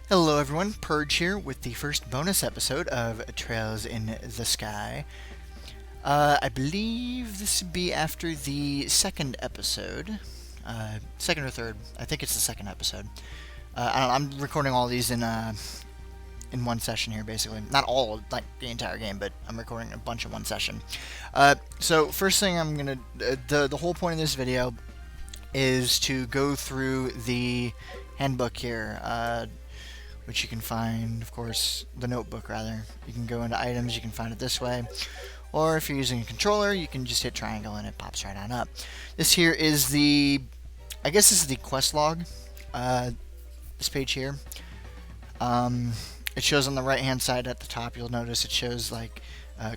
Hello everyone, Purge here with the first bonus episode of Trails in the Sky. I believe this would be after the second episode. Second or third. I think it's the second episode. I'm recording all these in one session here, basically. Not all, like the entire game, but I'm recording a bunch in one session. So first thing I'm gonna... the whole point of this video is to go through the handbook here, which you can find, of course, the notebook rather. You can go into items, you can find it this way, or if you're using a controller, you can just hit triangle and it pops right on up. This here is the, I guess this is the quest log, this page here. It shows on the right hand side at the top, you'll notice it shows like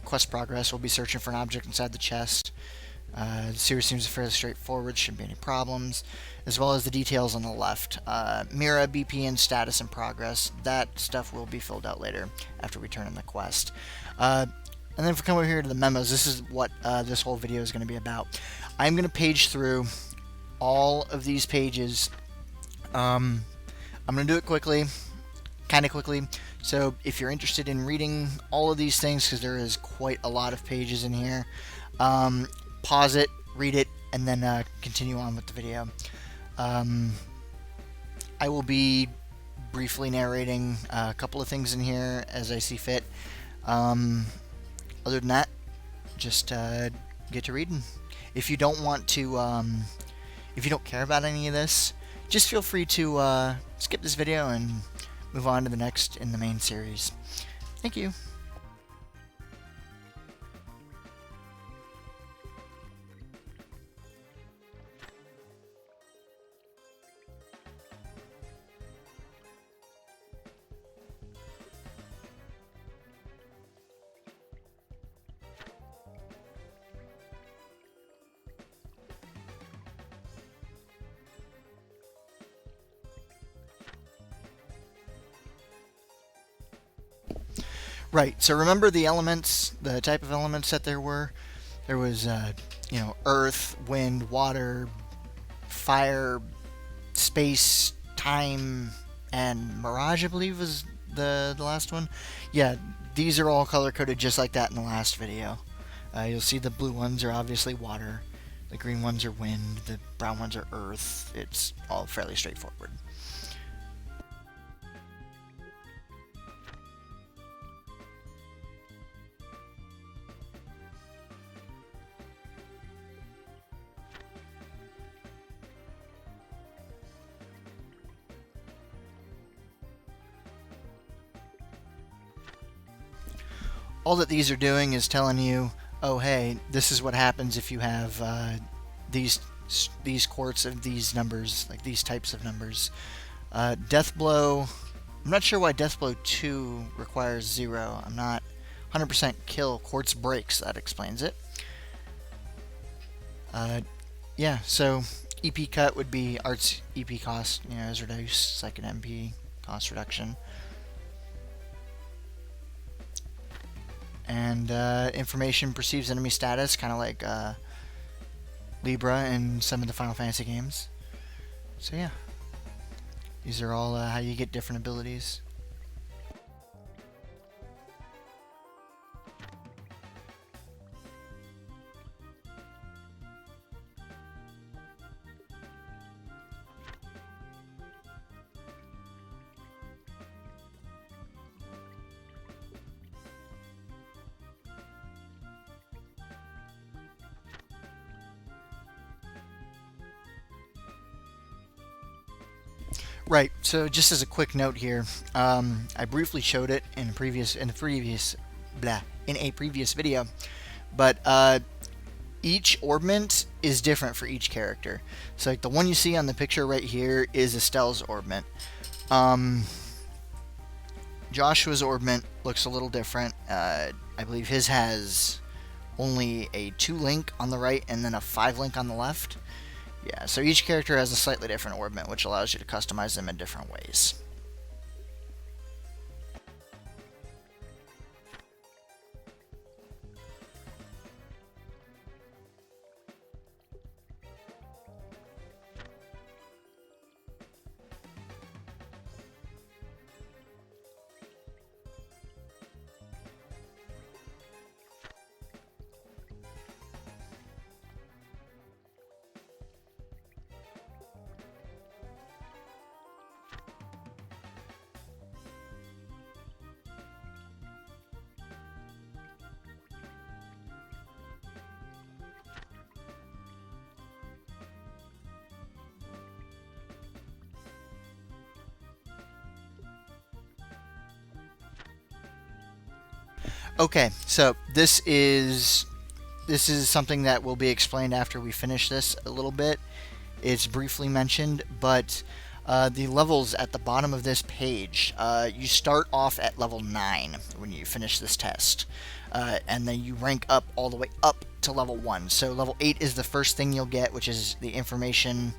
quest progress. We'll be searching for an object inside the chest. The series seems fairly straightforward, shouldn't be any problems, as well as the details on the left. Mira, BP, and status and progress. That stuff will be filled out later after we turn in the quest. And then if we come over here to the memos, this is what this whole video is going to be about. I'm going to page through all of these pages. I'm going to do it quickly, kind of quickly. So if you're interested in reading all of these things, because there is quite a lot of pages in here, pause it, read it, and then continue on with the video. I will be briefly narrating a couple of things in here as I see fit. Other than that, just get to reading. If you don't want to, if you don't care about any of this, just feel free to skip this video and move on to the next in the main series. Thank you. Right, so remember the elements, the type of elements that there were? There was, earth, wind, water, fire, space, time, and mirage, I believe was the last one. Yeah, these are all color-coded just like that in the last video. You'll see the blue ones are obviously water, the green ones are wind, the brown ones are earth. It's all fairly straightforward. All that these are doing is telling you, oh hey, this is what happens if you have these quarts of these numbers, like these types of numbers. Death Blow, I'm not sure why Death Blow 2 requires 0. I'm not 100% kill. Quartz breaks, that explains it. Yeah, so EP cut would be art's EP cost, is reduced. It's like an MP cost reduction. And information perceives enemy status, kind of like Libra in some of the Final Fantasy games. So yeah, these are all how you get different abilities. Right. So just as a quick note here, I briefly showed it in a previous video, but each orbment is different for each character. So like the one you see on the picture right here is Estelle's orbment. Joshua's orbment looks a little different. I believe his has only a 2 link on the right and then a 5 link on the left. Yeah, so each character has a slightly different orbment, which allows you to customize them in different ways. Okay, so this is something that will be explained after we finish this a little bit. It's briefly mentioned, but the levels at the bottom of this page, you start off at level 9 when you finish this test, and then you rank up all the way up to level 1. So level 8 is the first thing you'll get, which is the information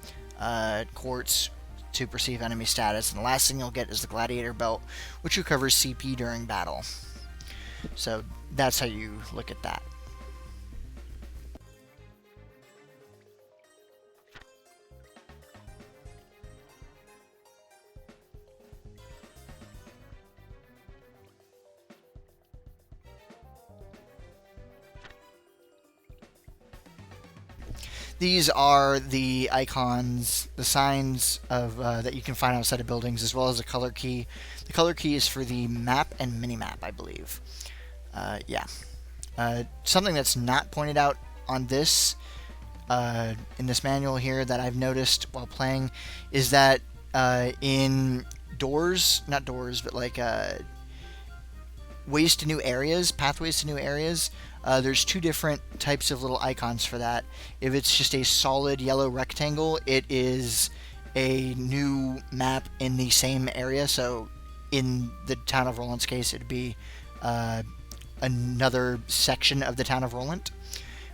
quartz to perceive enemy status, and the last thing you'll get is the gladiator belt, which recovers CP during battle. So that's how you look at that. These are the icons, the signs of that you can find outside of buildings, as well as a color key. The color key is for the map and mini-map, I believe. Yeah. Something that's not pointed out on this, in this manual here, that I've noticed while playing, is that in doors, not doors, but like ways to new areas, pathways to new areas, there's two different types of little icons for that. If it's just a solid yellow rectangle, it is a new map in the same area. So in the town of Roland's case, it'd be another section of the town of Roland.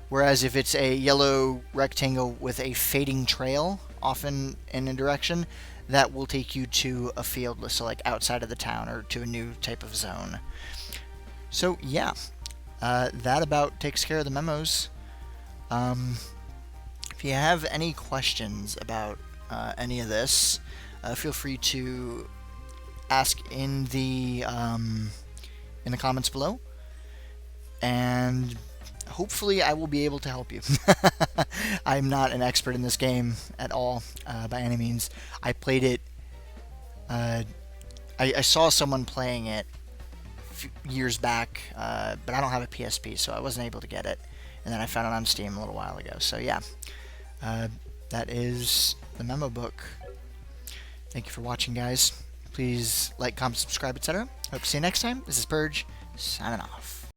Whereas if it's a yellow rectangle with a fading trail, often in a direction, that will take you to a field, so like outside of the town or to a new type of zone. So yeah, that about takes care of the memos. If you have any questions about any of this, feel free to ask in the comments below, and hopefully I will be able to help you. I'm not an expert in this game at all, by any means. I played it. I saw someone playing it years back, but I don't have a PSP, so I wasn't able to get it. And then I found it on Steam a little while ago. So yeah, that is the memo book. Thank you for watching, guys. Please like, comment, subscribe, etc. Hope to see you next time. This is Purge, signing off.